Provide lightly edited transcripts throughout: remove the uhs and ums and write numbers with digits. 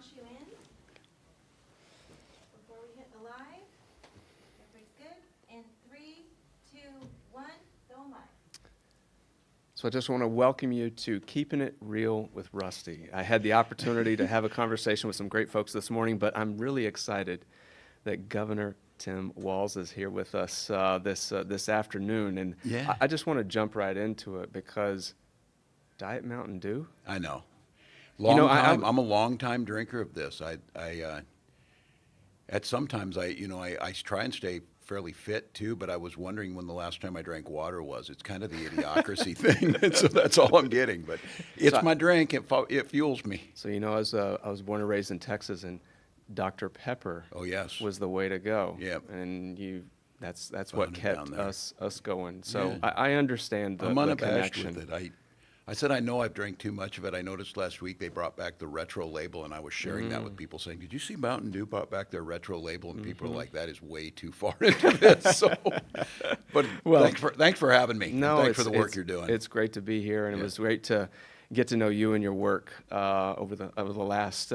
launch you in before we hit the live. Everybody's good? And 3, 2, 1, go live. So I just want to welcome you to Keeping It Real with Rusty. I had the opportunity to have a conversation with some great folks this morning, but I'm really excited that Governor Tim Walz is here with us this afternoon. And Yeah. I just want to jump right into it because Diet Mountain Dew? I know. I'm I'm a long time drinker of this. Sometimes I try and stay fairly fit too, but I was wondering when the last time I drank water was. It's kind of the idiocracy thing, and so that's all I'm getting. But it's my drink. It fuels me. So I was born and raised in Texas, and Dr. Pepper Oh yes. was the way to go. Yep. And that's Found what it kept down there. us going. So Yeah. I understand I'm the unabashed connection. with it. I said I know I've drank too much of it. I noticed last week they brought back the retro label, and I was sharing that with people, saying, "Did you see Mountain Dew brought back their retro label?" And people are like, "That is way too far into this." So, but Well, thanks for having me. No, and thanks for the work you're doing. It's great to be here, and Yeah. it was great to get to know you and your work over the last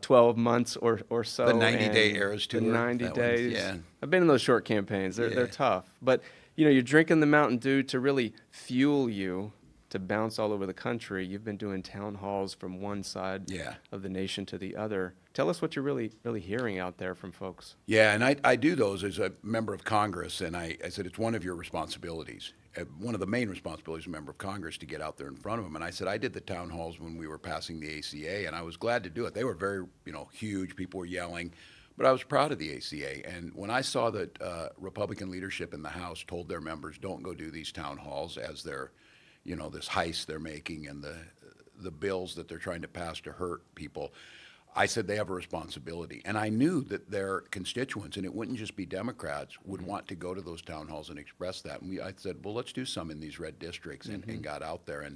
12 months or so. The 90-day and Eras The tour, 90 that one, days. yeah. I've been in those short campaigns. They're Yeah. tough, but you're drinking the Mountain Dew to really fuel you to bounce all over the country. You've been doing town halls from one side Yeah. of the nation to the other. Tell us what you're really hearing out there from folks. Yeah, and I do those as a member of Congress, and I said it's one of your responsibilities, one of the main responsibilities of a member of Congress to get out there in front of them. And I said I did the town halls when we were passing the ACA, and I was glad to do it. They were very, huge. People were yelling, but I was proud of the ACA. And when I saw that Republican leadership in the House told their members, don't go do these town halls as they're, this heist they're making and the bills that they're trying to pass to hurt people, I said they have a responsibility. And I knew that their constituents, and it wouldn't just be Democrats, would want to go to those town halls and express that. And I said, well, let's do some in these red districts, and got out there.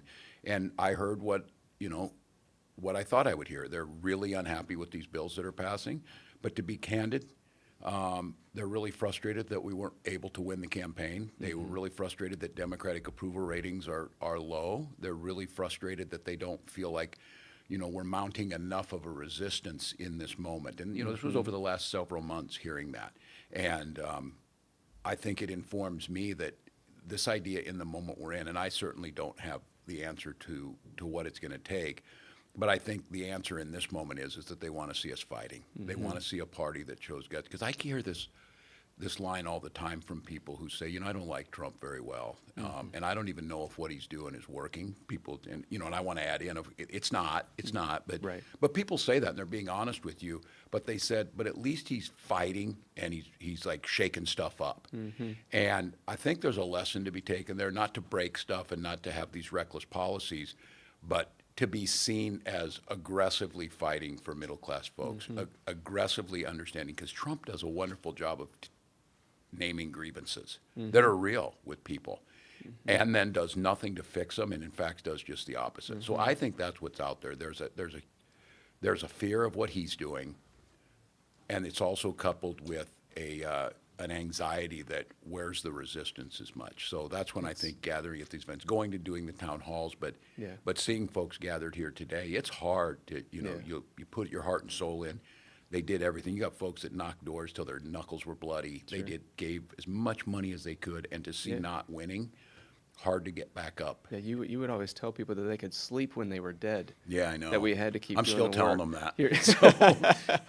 And I heard what I thought I would hear. They're really unhappy with these bills that are passing. But to be candid, they're really frustrated that we weren't able to win the campaign. They were really frustrated that Democratic approval ratings are low. They're really frustrated that they don't feel like, we're mounting enough of a resistance in this moment. And, this was over the last several months hearing that. And I think it informs me that this idea in the moment we're in, and I certainly don't have the answer to what it's going to take, but I think the answer in this moment is that they want to see us fighting. They want to see a party that shows guts. Because I hear this line all the time from people who say, I don't like Trump very well, and I don't even know if what he's doing is working. People, and I want to add in, it's not, but Right. but people say that, and they're being honest with you. But they said, but at least he's fighting, and he's like shaking stuff up. And I think there's a lesson to be taken there, not to break stuff and not to have these reckless policies, but to be seen as aggressively fighting for middle-class folks, aggressively understanding, because Trump does a wonderful job of naming grievances that are real with people, and then does nothing to fix them, and in fact does just the opposite. So I think that's what's out there. There's a fear of what he's doing, and it's also coupled with an anxiety that where's the resistance as much. So that's when I think gathering at these events, going to doing the town halls, but seeing folks gathered here today, it's hard to, you put your heart and soul in. They did everything. You got folks that knocked doors till their knuckles were bloody. Sure. They gave as much money as they could, and to see not winning, hard to get back up. Yeah, you would always tell people that they could sleep when they were dead. Yeah, I know. That we had to keep I'm doing still the telling work. them that. Here-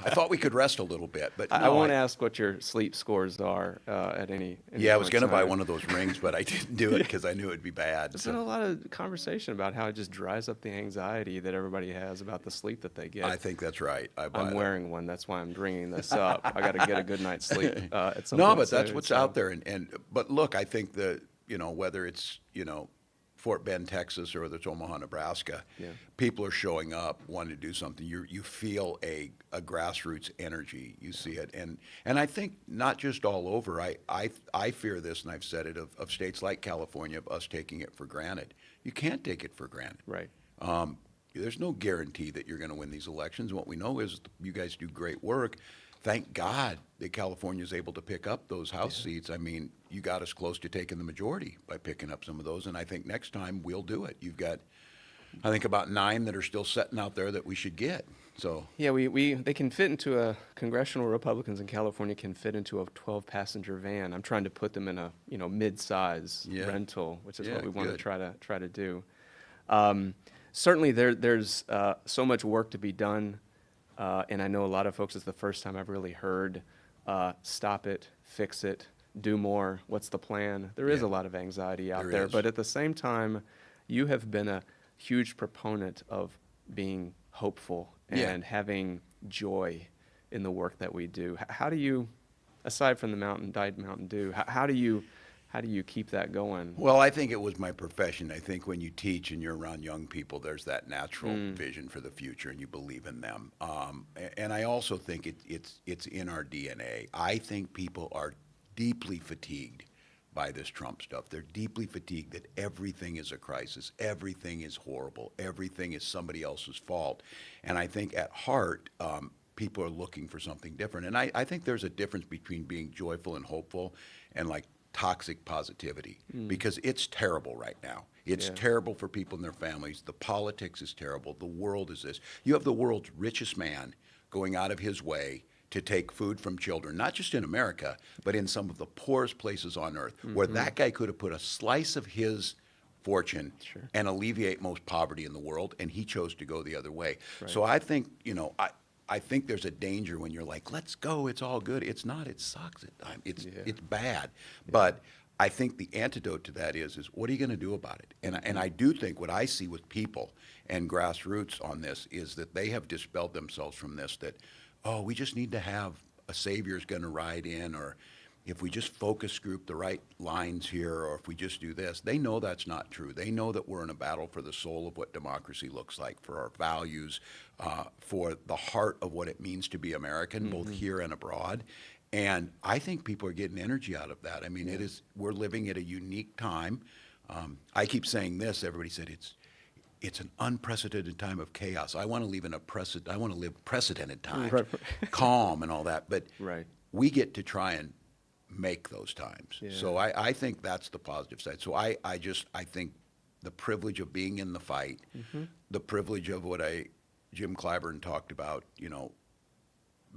I thought we could rest a little bit, but I no, won't ask what your sleep scores are at any Yeah, I was going to buy time. one of those rings, but I didn't do it because I knew it'd be bad. There's So been a lot of conversation about how it just dries up the anxiety that everybody has about the sleep that they get. I think that's right. I'm wearing one. That's why I'm bringing this up. I got to get a good night's sleep at some No, point but that's soon, what's so. out there. But look, I think that, whether it's, Fort Bend, Texas, or whether it's Omaha, Nebraska, people are showing up, wanting to do something. You feel a grassroots energy. You see it, and I think not just all over. I fear this, and I've said it of states like California, of us taking it for granted. You can't take it for granted. Right. There's no guarantee that you're going to win these elections. What we know is you guys do great work. Thank God that California is able to pick up those House seats. I mean, you got us close to taking the majority by picking up some of those, and I think next time we'll do it. You've got I think about 9 that are still sitting out there that we should get. So Yeah, they can fit into congressional Republicans in California can fit into a 12-passenger van. I'm trying to put them in a mid-size Yeah. rental, which is Yeah, what we want to good. try to do. Certainly, there's so much work to be done, and I know a lot of folks. It's the first time I've really heard stop it, fix it, do more. What's the plan? There is Yeah. a lot of anxiety out There there, is. but at the same time, you have been a huge proponent of being hopeful Yeah. and having joy in the work that we do. How do you, aside from the Diet Mountain Dew, how do you keep that going? Well, I think it was my profession. I think when you teach and you're around young people, there's that natural vision for the future, and you believe in them. And I also think it's in our DNA. I think people are deeply fatigued by this Trump stuff. They're deeply fatigued that everything is a crisis, everything is horrible, everything is somebody else's fault. And I think at heart, people are looking for something different. And I think there's a difference between being joyful and hopeful and like toxic positivity, because it's terrible right now. It's Yeah. terrible for people and their families. The politics is terrible. The world is this. You have the world's richest man going out of his way to take food from children, not just in America, but in some of the poorest places on earth, where that guy could have put a slice of his fortune Sure. and alleviate most poverty in the world, and he chose to go the other way. Right. So I think, I think there's a danger when you're like, let's go, it's all good. It's not, it sucks at times. It's bad. But I think the antidote to that is what are you going to do about it? And I do think what I see with people and Grassroots on this is that they have dispelled themselves from this, that, oh, we just need to have a savior's going to ride in, or if we just focus group the right lines here, or if we just do this. They know that's not true. They know that we're in a battle for the soul of what democracy looks like, for our values, for the heart of what it means to be American, both here and abroad. And I think people are getting energy out of that. I mean, we're living at a unique time. I keep saying this, everybody said it's an unprecedented time of chaos. I want to live in precedented times, Right. calm and all that. But Right. we get to try and make those times. Yeah. So I think that's the positive side. So I think the privilege of being in the fight, the privilege of what Jim Clyburn talked about,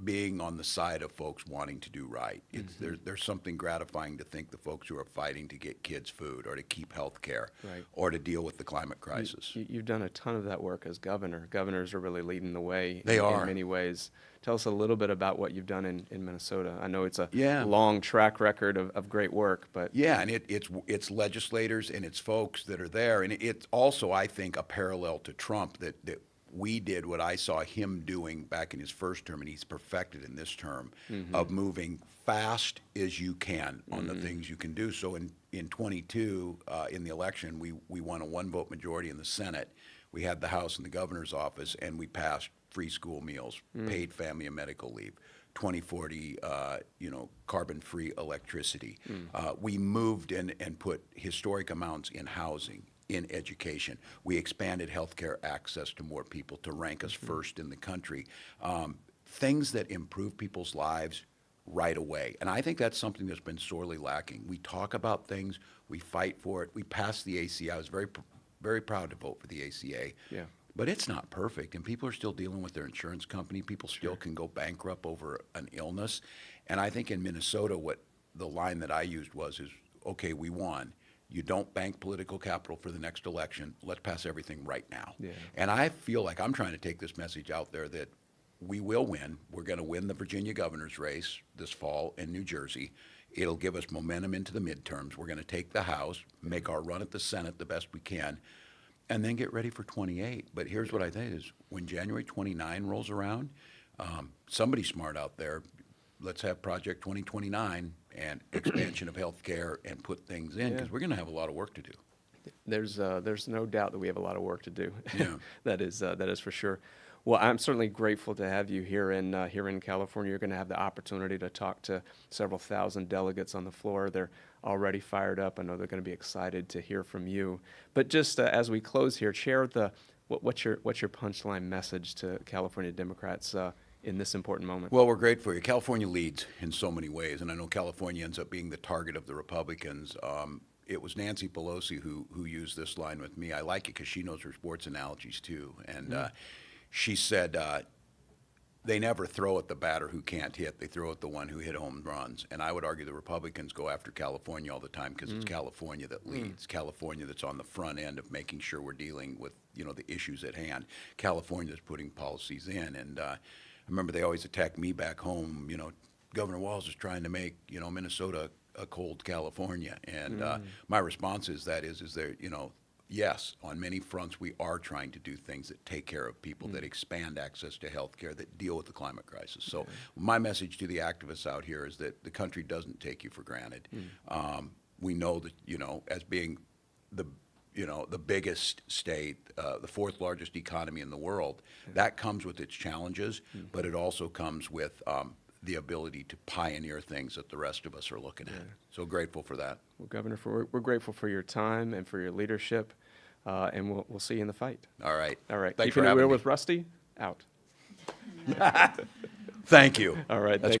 being on the side of folks wanting to do right. There's something gratifying to think the folks who are fighting to get kids food, or to keep health care, Right. or to deal with the climate crisis. You've done a ton of that work as governor. Governors are really leading the way They are. in many ways. Tell us a little bit about what you've done in Minnesota. I know it's a Yeah. long track record of great work, but Yeah, and it's legislators and it's folks that are there, and it's also, I think, a parallel to Trump, that we did what I saw him doing back in his first term, and he's perfected in this term, of moving fast as you can on the things you can do. So in 22, in the election, we won a 1-vote majority in the Senate. We had the House and the governor's office, and we passed free school meals, paid family and medical leave, 2040, carbon-free electricity. We moved and put historic amounts in housing, in education. We expanded healthcare access to more people to rank us first in the country. Things that improve people's lives right away. And I think that's something that's been sorely lacking. We talk about things, we fight for it. We passed the ACA. I was very proud to vote for the ACA. Yeah. But it's not perfect, and people are still dealing with their insurance company. People still can go bankrupt over an illness. And I think in Minnesota, what the line that I used is, okay, we won. You don't bank political capital for the next election. Let's pass everything right now. Yeah. And I feel like I'm trying to take this message out there that we will win. We're going to win the Virginia governor's race this fall in New Jersey. It'll give us momentum into the midterms. We're going to take the House, make our run at the Senate the best we can, and then get ready for 28. But here's what I think is, when January 29 rolls around, somebody smart out there, let's have Project 2029 and expansion of health care and put things in, because Yeah. we're going to have a lot of work to do. there's no doubt that we have a lot of work to do. Yeah. That is for sure. Well, I'm certainly grateful to have you here in California. You're going to have the opportunity to talk to several thousand delegates on the floor. They're already fired up. I know they're going to be excited to hear from you. But just as we close here, share what's your punchline message to California Democrats in this important moment? Well, we're great for you. California leads in so many ways, and I know California ends up being the target of the Republicans. it was Nancy Pelosi who used this line with me. I like it because she knows her sports analogies too. And she said, they never throw at the batter who can't hit. They throw at the one who hit home runs. And I would argue the Republicans go after California all the time because it's California that leads. California that's on the front end of making sure we're dealing with, the issues at hand. California that's putting policies in. And I remember they always attack me back home. Governor Walz is trying to make, Minnesota a cold California. And my response is there, yes, on many fronts, we are trying to do things that take care of people, that expand access to health care, that deal with the climate crisis. So my message to the activists out here is that the country doesn't take you for granted. We know that, as being the biggest state, the fourth largest economy in the world, that comes with its challenges, but it also comes with the ability to pioneer things that the rest of us are looking at. So grateful for that. Well, Governor, we're grateful for your time and for your leadership, and we'll see you in the fight. All right. All right. Thanks for Keeping it having real me. with Rusty, out. Thank you. All right. That's